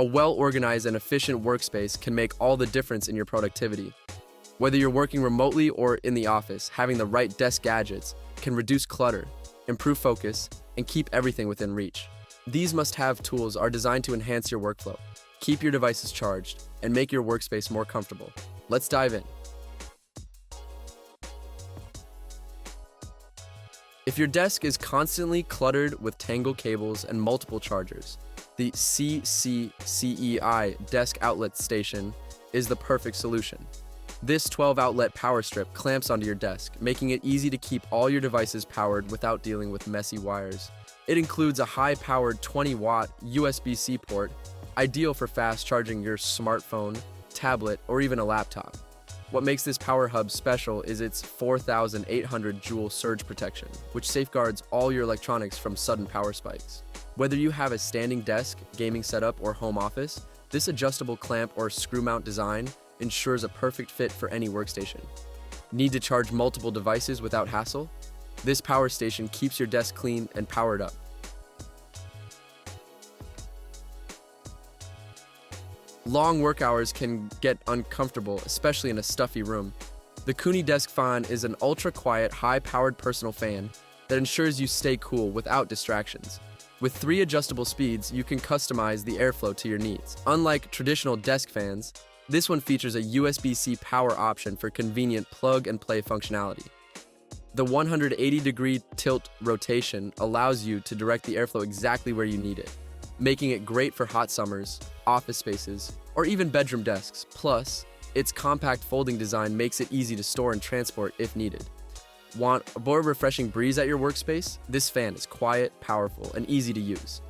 A well-organized and efficient workspace can make all the difference in your productivity. Whether you're working remotely or in the office, having the right desk gadgets can reduce clutter, improve focus, and keep everything within reach. These must-have tools are designed to enhance your workflow, keep your devices charged, and make your workspace more comfortable. Let's dive in. If your desk is constantly cluttered with tangled cables and multiple chargers, the CCCEI desk outlet station is the perfect solution. This 12-outlet power strip clamps onto your desk, making it easy to keep all your devices powered without dealing with messy wires. It includes a high-powered 20-watt USB-C port, ideal for fast charging your smartphone, tablet, or even a laptop. What makes this power hub special is its 4,800 joule surge protection, which safeguards all your electronics from sudden power spikes. Whether you have a standing desk, gaming setup, or home office, this adjustable clamp or screw mount design ensures a perfect fit for any workstation. Need to charge multiple devices without hassle? This power station keeps your desk clean and powered up. Long work hours can get uncomfortable, especially in a stuffy room. The Koonie Desk Fan is an ultra-quiet, high-powered personal fan that ensures you stay cool without distractions. With 3 adjustable speeds, you can customize the airflow to your needs. Unlike traditional desk fans, this one features a USB-C power option for convenient plug-and-play functionality. The 180-degree tilt rotation allows you to direct the airflow exactly where you need it, making it great for hot summers, office spaces, or even bedroom desks. Plus, its compact folding design makes it easy to store and transport if needed. Want a more refreshing breeze at your workspace? This fan is quiet, powerful, and easy to use.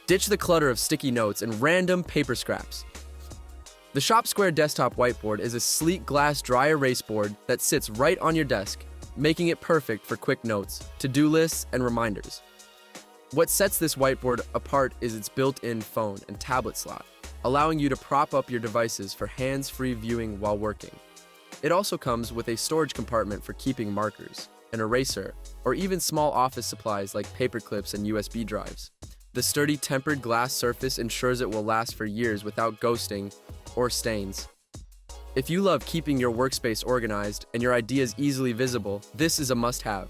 Ditch the clutter of sticky notes and random paper scraps. The Shop Square Desktop Whiteboard is a sleek glass dry erase board that sits right on your desk, making it perfect for quick notes, to-do lists, and reminders. What sets this whiteboard apart is its built-in phone and tablet slot, allowing you to prop up your devices for hands-free viewing while working. It also comes with a storage compartment for keeping markers, an eraser, or even small office supplies like paper clips and USB drives. The sturdy tempered glass surface ensures it will last for years without ghosting or stains. If you love keeping your workspace organized and your ideas easily visible, this is a must-have.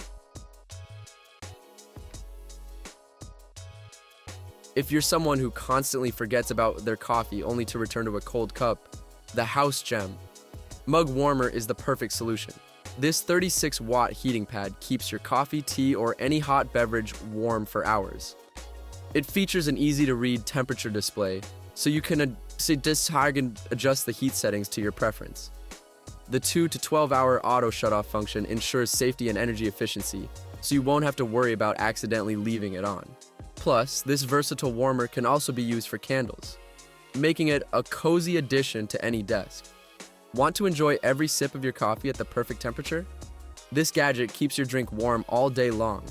If you're someone who constantly forgets about their coffee only to return to a cold cup, the House Gem Mug Warmer is the perfect solution. This 36-watt heating pad keeps your coffee, tea, or any hot beverage warm for hours. It features an easy-to-read temperature display, so you can adjust the heat settings to your preference. The 2 to 12-hour auto shutoff function ensures safety and energy efficiency, so you won't have to worry about accidentally leaving it on. Plus, this versatile warmer can also be used for candles, making it a cozy addition to any desk. Want to enjoy every sip of your coffee at the perfect temperature? This gadget keeps your drink warm all day long.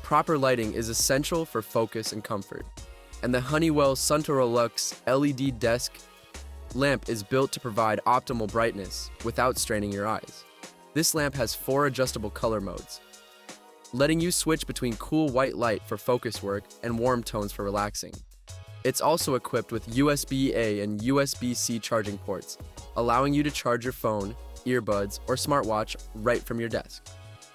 Proper lighting is essential for focus and comfort, and the Honeywell Sunturalux LED desk lamp is built to provide optimal brightness without straining your eyes. This lamp has 4 adjustable color modes, letting you switch between cool white light for focus work and warm tones for relaxing. It's also equipped with USB-A and USB-C charging ports, allowing you to charge your phone, earbuds, or smartwatch right from your desk.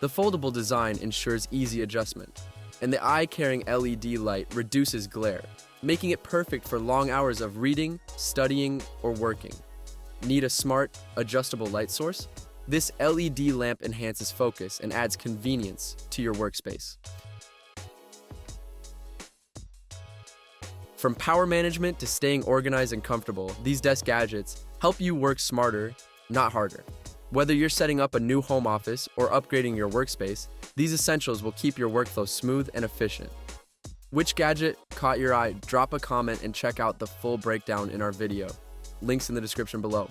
The foldable design ensures easy adjustment, and the eye-carrying LED light reduces glare, making it perfect for long hours of reading, studying, or working. Need a smart, adjustable light source? This LED lamp enhances focus and adds convenience to your workspace. From power management to staying organized and comfortable, these desk gadgets help you work smarter, not harder. Whether you're setting up a new home office or upgrading your workspace, these essentials will keep your workflow smooth and efficient. Which gadget caught your eye? Drop a comment and check out the full breakdown in our video. Links in the description below.